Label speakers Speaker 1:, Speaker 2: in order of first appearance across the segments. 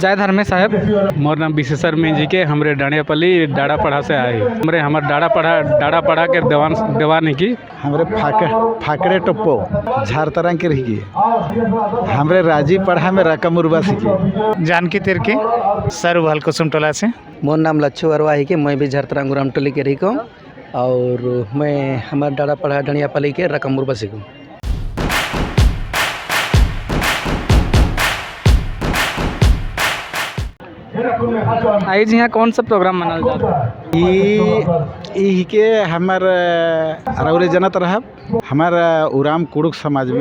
Speaker 1: जय धर्मे साहब।
Speaker 2: मोर नाम विशेषर में जी के हमरे डाणियापल्ली डाड़ा पढ़ा से आए हमरे हमार डाड़ा पढ़ा के देवान है की
Speaker 3: हमरे फाकड़े टप्पो झारतरंग के रही हमरे राजी पढ़ा में रकम उर्वा सीखी
Speaker 4: जानकी तीर के सर उभल कुसुम टोला से।
Speaker 5: मोर नाम लच्छू अरवा है कि मैं भी झरतरंग उराम टोली के रही को और मैं हमार डाड़ा पढ़ा डाणियापल्ली के रकम उर्वा सीखूँ।
Speaker 1: आई जी यहाँ कौन सा प्रोग्राम मनाल जाता
Speaker 3: ई के हमार रौरे जनत रहब हमार उराम कुड़ुक समाज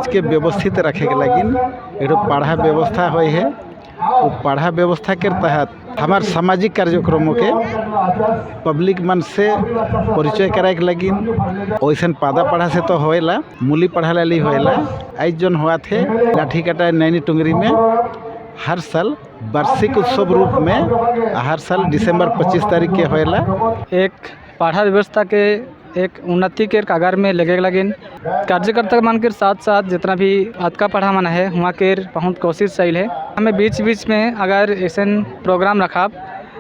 Speaker 3: के व्यवस्थित रखे के लगिन एगो पढ़ा व्यवस्था होय है। वो पढ़ा व्यवस्था के तहत हमार सामाजिक कार्यक्रमों के पब्लिक मन से परिचय कराए के लगिन वैसन पादा पढ़ा से तो होएला मूली पढ़ा ली होएला। आज जौन हुआ थे लाठी कटा नैनी टुंगरी में हर साल वार्षिक उत्सव रूप में हर साल दिसंबर 25 तारीख के होएला।
Speaker 1: एक पढ़ा व्यवस्था के एक उन्नति के कागार में लगे लगिन कार्यकर्ता मन के साथ साथ जितना भी आज का पढ़ा मन है वहाँ के बहुत कोशिश चाहिए है। हमें बीच बीच में अगर ऐसा प्रोग्राम रखा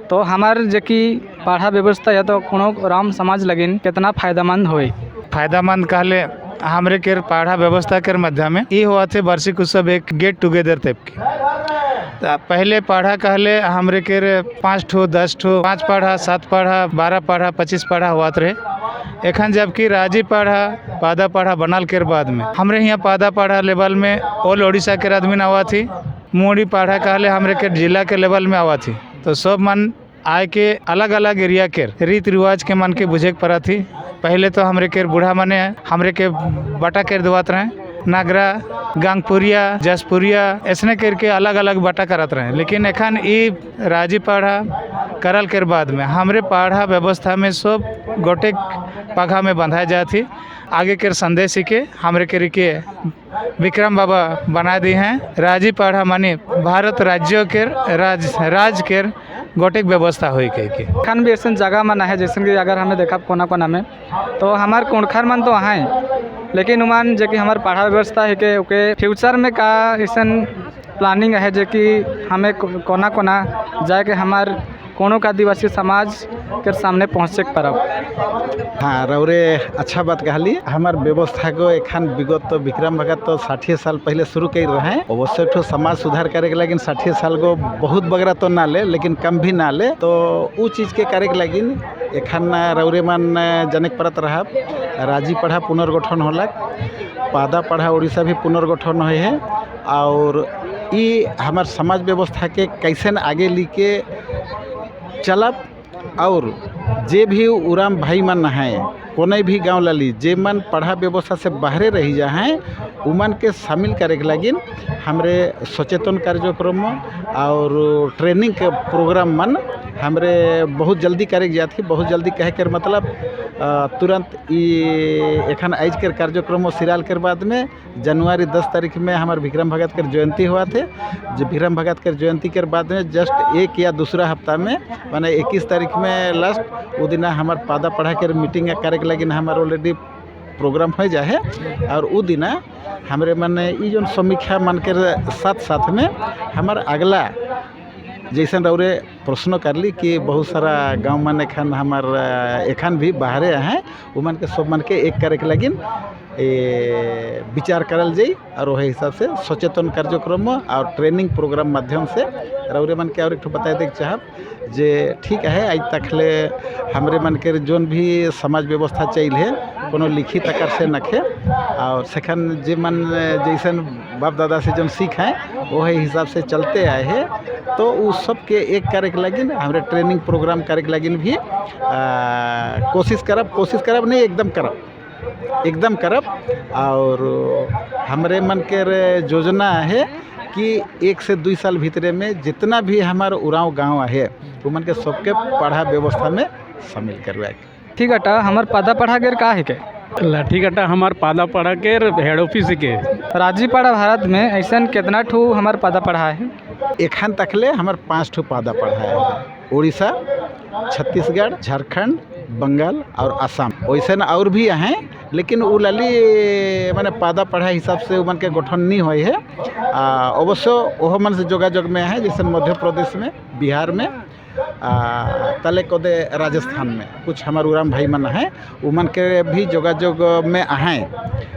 Speaker 1: तो हमार जो कि पढ़ा व्यवस्था या तो कोनो राम समाज लगिन कितना फायदामंद होई।
Speaker 4: फायदामंद कहले हमरे के पढ़ा व्यवस्था के मध्य में ये हुआ थे वार्षिक उत्सव एक गेट टुगेदर टाइप की। तो पहले पढ़ा कहले हमरे के 5 ठो 10 ठो 5 पढ़ा 7 पढ़ा 12 पढ़ा 25 पढ़ा हुआ रहे। एखन जबकि राजी पढ़ा पादा पढ़ा बनल के बाद में हमरे यहाँ पादा पढ़ा लेवल में ऑल ओडिशा के आदमी आवा थी। मोड़ी पढ़ा कहले हमरे के जिला के लेवल में आवा थी। तो सब मन आए के अलग अलग एरिया के रीति रिवाज के मन के बुझे पड़ा थी। पहले तो हमरे के बूढ़ा मने हमरे के बटा कर देवत रहे नागरा गांगपुरिया जसपुरिया ऐसने करके अलग अलग बटा करत रहे। लेकिन एखन ई राजी पढ़ा करल के बाद में हमरे पढ़ा व्यवस्था में सब गोटे पघा में बंधाए जाती। आगे के संदेश के हमरे के विक्रम बाबा बना दी हैं। राजी पढ़ा माने भारत राज्यों के राज के गोटे व्यवस्था हुई के
Speaker 1: खान भी ऐसा जगह मन है जैसे कि अगर हमें देखा कोना कोना में तो हमार कुणखर मन तो वहाँ है। लेकिन उमान जो कि हमार पढ़ा व्यवस्था है कि ओके फ्यूचर में का ऐसा प्लानिंग है जो कि हमें कोना कोना जाके हमार कोनो का आदिवासी समाज के सामने पहुँचे परब।
Speaker 3: हाँ रौरे अच्छा बात कहली। हमार व्यवस्था को एखन विगत तो विक्रम भगत तो 60 साल पहले शुरू कर रहे हैं। अवश्य ठो समाज सुधार करे के लगिन 60 साल को बहुत बगरा तो ना ले लेकिन कम भी ना ले तो वो चीज़ के करे के लगिन एखन रौरे मन जनक परत रहा राजी पढ़ा पुनर्गठन होलक पादा पढ़ा उड़ीसा भी पुनर्गठन हुए है। और ये हमार समाज व्यवस्था के कैसे आगे लेके चलब और जे भी उराम भाई मन हैं कोने भी गांव लाली जे मन पढ़ा व्यवस्था से बाहरे रही जा हैं उमन के शामिल करे के लगिन हमरे सचेतन कार्यक्रम और ट्रेनिंग के प्रोग्राम मन हमरे बहुत जल्दी करे जाती। बहुत जल्दी कहे कर मतलब तुरंत ये एखन आज के कार्यक्रम सिराल के बाद में जनवरी 10 तारीख में हमारे विक्रम भगत के जयंती हुआ थे। जो विक्रम भगत के जयंती के बाद में जस्ट 1 या दूसरा हफ्ता में माने 21 तारीख में लास्ट वो दिन हमारे पादा पढ़ा के मीटिंग करे के लगिन हमारे ऑलरेडी प्रोग्राम हो जाए। और वो दिन हमारे मन ये जो समीक्षा मन के साथ साथ में हमारे अगला जैसे रौरे प्रश्न कर ली कि बहुत सारा गांव मन एखन हमार एखन भी बाहरे हैं उमन के सब मन के एक करे के लगिन विचार करल जाई और वही हिसाब से सचेतन कार्यक्रम और ट्रेनिंग प्रोग्राम माध्यम से रौरे मन के और एक बताए देख चाहब जे ठीक है आज तक ले हमरे मन के जोन भी समाज व्यवस्था चाहिए कोनो लिखित आकार से नखे और सेखन जे मन जैसन बाप दादा से जो सीख हैं वही हिसाब से चलते आए हैं। तो उस सब के एक करे के लगिन हमरे ट्रेनिंग प्रोग्राम करे के लगिन भी कोशिश करब नहीं एकदम करब। और हमरे मन के योजना है कि 1 से 2 साल भीतरे में जितना भी हमारे उराव गांव है उमन के सबके पढ़ा व्यवस्था में शामिल करवाए।
Speaker 1: ठीक है हमार पादा पढ़ा के का है के
Speaker 2: लाठी कटा हमार पादा पढ़ा के हेड ऑफिस के
Speaker 1: राजी पढ़ा भारत में ऐसा कितना ठू हमार पादा पढ़ा है।
Speaker 3: एखन तकले हमार 5 ठो पादा पढ़ा है उड़ीसा छत्तीसगढ़ झारखंड बंगाल और असम। वैसे और भी हैं लेकिन उ लाली माने पादा पढ़ा हिसाब से उमन के गठन नहीं हुई है। अवश्य ओह मन से जोगाजोग में है, जैसे मध्य प्रदेश में, बिहार में, तले कोदे राजस्थान में कुछ हमारे उराम भाई मन है, उमन के भी जोगाजोग में आए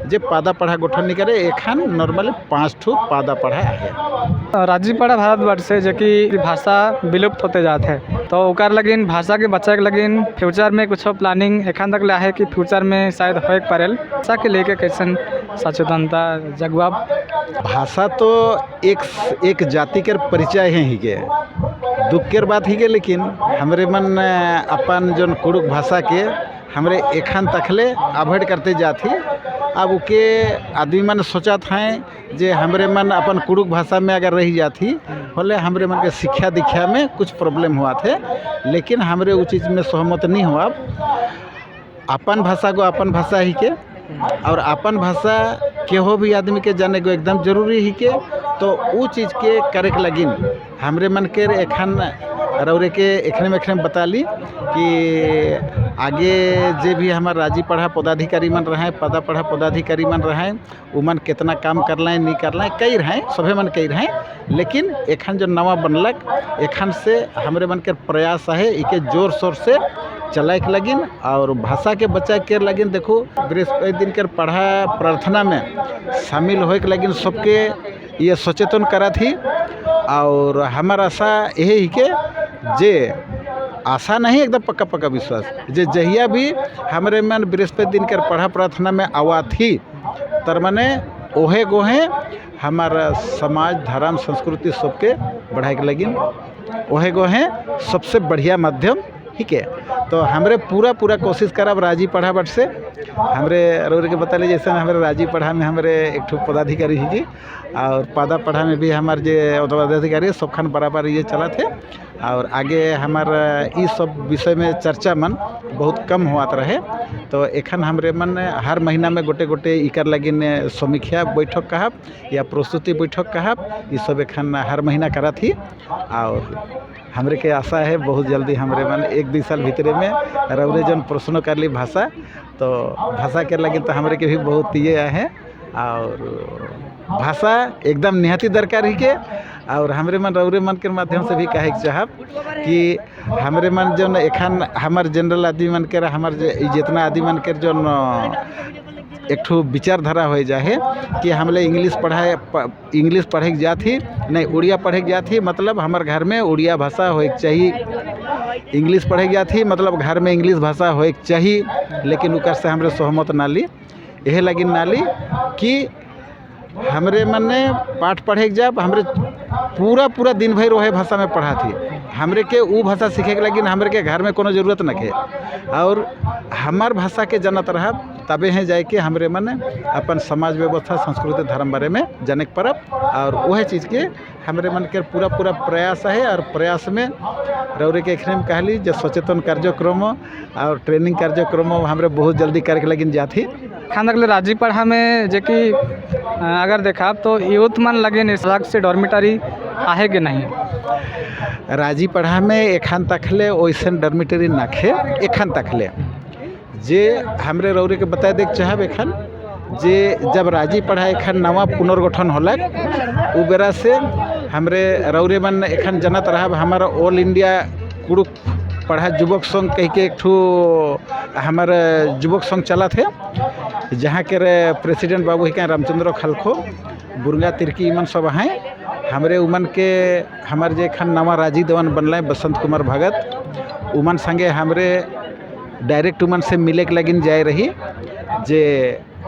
Speaker 3: जे पादा पढ़ा गठन नहीं करे। एखान नॉर्मली 5 ठो पादा पढ़ा है।
Speaker 1: राजीपाड़ा भारतवर्ष से जो कि भाषा विलुप्त होते जाते हैं, तो ओकर लगिन भाषा के बच्चा के लगिन फ्यूचर में कुछ प्लानिंग एखन तक है कि फ्यूचर में शायद होए पड़ेल। भाषा के लेके कैसन सचेतनता जगवा?
Speaker 3: भाषा तो एक जाति के परिचय है ही के, दुख के बात ही के, लेकिन हमरे मन अपन जो कुड़ुक भाषा के हमरे एखन तकले अवॉइड करते जाती। अब उके आदमी मन सोचत हैं जे हमरे मन अपन कुड़ुक भाषा में अगर रही जाती बोले हमरे मन के शिक्षा दीक्षा में कुछ प्रॉब्लम हुआ थे, लेकिन हमरे उस चीज़ में सहमत नहीं हुआ। अपन भाषा को अपन भाषा ही के, और अपन भाषा केहो भी आदमी के जाने को एकदम जरूरी ही के, तो वो चीज़ के करे के लगिन हमरे मन के एखन रौरे के एखने में बता ली कि आगे जे भी हमार राजीपाड़ा पदाधिकारी मन रहे, पादा पढ़ा पदाधिकारी मन रहे, उमन कितना काम कर लाए नहीं कर लाए, कई रहे सभे मन कई रहे, लेकिन एखन जो नवा बनलक एखन से हमरे मन के प्रयास है इके जोर शोर से चलाए के लगिन और भाषा के बचाए के लगिन। देखो बृहस्पति दिन के पढ़ा प्रार्थना में शामिल होए के लगिन सबके ये सचेतन करा थी। और हमारा आशा यही ही के जे आशा नहीं एकदम पक्का पक्का विश्वास जे जहिया भी हमरे मन बृहस्पति दिन के पढ़ा प्रार्थना में आवा थी तर मने ओहे गोहे हमारा समाज धर्म संस्कृति सबके बढ़ाए के लगिन ओहे गोहे सबसे बढ़िया माध्यम ही के। तो हमरे पूरा कोशिश करब राजीपाड़ा बट से हमरे रोरे के बता ली जैसे हमारे राजीपाड़ा में हमारे एक ठो पदाधिकारी ही जी और पादा पढ़ा में भी हमारे जो पदाधिकारी सब खान बराबर ये चला थे। और आगे हमारा इस सब विषय में चर्चा मन बहुत कम हुआ रहे, तो एखन हमरे मन हर महीना में गोटे गोटे इकर लगिन समीक्षा बैठक कहब या प्रस्तुति बैठक कहब, ये सब एखन हर महीना करा थी। और हमरे के आशा है बहुत जल्दी हमरे मन 1-2 साल भीतरे में रौरे जन प्रश्न कर ली भाषा, तो भाषा के लगिन तो हमरे के भी बहुत ये है। और भाषा एकदम निहाती दरकार ही के। और हमरे मन रौरे मन के माध्यम से भी कहे के चाहब कि हमरे मन जो एखन हमार जनरल आदमी मन के हमार जितना आदमी मन के जो एक ठो विचारधारा हो जाए कि हमले इंग्लिश पढ़े के जाती नहीं उड़िया पढ़े के जाती, मतलब हमार घर में उड़िया भाषा होए चाहिए, इंग्लिश पढ़े के जाती मतलब घर में इंग्लिश भाषा होए चाहिए। लेकिन उकर से हमरे सहमत ना ली, यह लगी ना ली कि हमरे मन ने पाठ पढ़े के जब हमरे पूरा दिन भर वही भाषा में पढ़ा थी, हमरे के वो भाषा सीखे के लगी हमरे के घर में कोनो जरूरत न के। और हमार भाषा के जनत रहा तबे हैं जाए के हमरे मन अपन समाज व्यवस्था संस्कृति धर्म बारे में जाने के परब। और वह चीज़ के हमरे मन के पूरा प्रयास है। और प्रयास में रौरे के एखने में कहली जो सचेतन कार्यक्रम और ट्रेनिंग कार्यक्रम हमरे बहुत जल्दी करके लगिन जाती।
Speaker 1: खान तक राजीपाड़ा में जो कि अगर देखा तो यूथ मन लगे सड़क से डॉर्मिटरी आहे के नहीं
Speaker 3: राजीपाड़ा में एखन तकले वैसे डॉर्मिटरी नाखे एखन तकले जे हमरे रौरे के बता दे चाहब एखन जे जब राजीपाड़ा एखन नवा पुनर्गठन होलक उ बेरा से हमरे रौरे मन एखन जनत रहब हमारा ऑल इंडिया कुड़ुक पढ़ा युवक संघ कह के एक ठो हमारे युवक संघ चला थे, जहाँ के प्रेसिडेंट बाबू ही रामचंद्र खलखो बुरंगा तिरकी इमन सब हैं। हमरे उमन के हमारे जे खन नवा राजी देवन बनल बसंत कुमार भगत उमन संगे हमरे डायरेक्ट उमन से मिले के लगिन जाए रही जे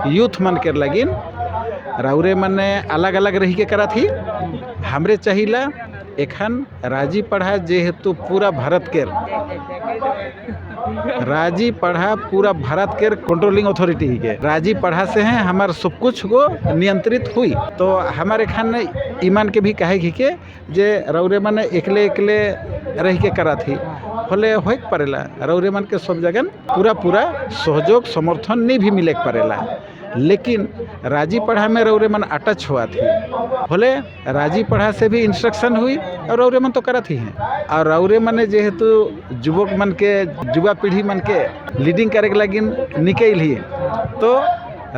Speaker 3: यूथ मन के लगिन रौरे मन अलग अलग रही के करा थी। हमरे चाहिला एखन राजीपाड़ा जेहेतु पूरा भारत के राजीपाड़ा पूरा भारत के कंट्रोलिंग अथॉरिटी ही के राजीपाड़ा से हैं हमार सब कुछ को नियंत्रित हुई। तो हमारे खान ईमान के भी कहे कि जे रौरे मन एकले रह के करा थी होले हो पड़ेला रौरे मन के सब जगह पूरा सहयोग समर्थन नहीं भी मिले पड़ेला। लेकिन राजीपाड़ा में रौरे मन अटच हुआ थी बोले राजीपाड़ा से भी इंस्ट्रक्शन हुई और रौरे मन तो करत ही हैं। और रौरे मन जेहेतु युवक मन के युवा पीढ़ी मन के लीडिंग करे के लगिन निकल ही तो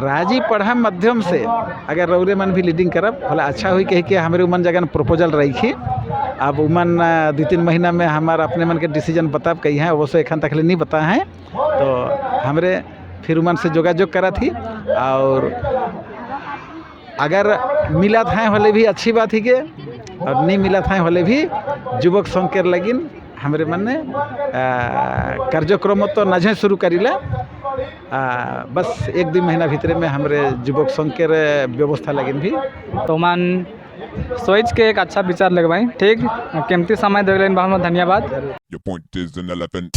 Speaker 3: राजी पढ़ा माध्यम से अगर रौरे मन भी लीडिंग करब भला अच्छा हुई कही कि हमारे उमन जगह प्रपोजल रही अब उमन 2-3 महीना में हमारा अपने मन के डिसीजन बताब कही हैं अवश्य एखन तक नहीं बता हैं तो हमरे फिर उमन से जोगाजोग करा थी और अगर मिला था होले भी अच्छी बात ही के और नहीं मिला था होले भी युवक संघ के लगिन हमारे मन ने कार्यक्रम तो नजे शुरू करीला बस 1-2 महीना भीतर में हमारे युवक संघ के व्यवस्था लगिन भी
Speaker 1: तो मन सोच के एक अच्छा विचार लगवाई ठीक कीमती समय दे बहुत धन्यवाद।
Speaker 6: Your point is an elephant.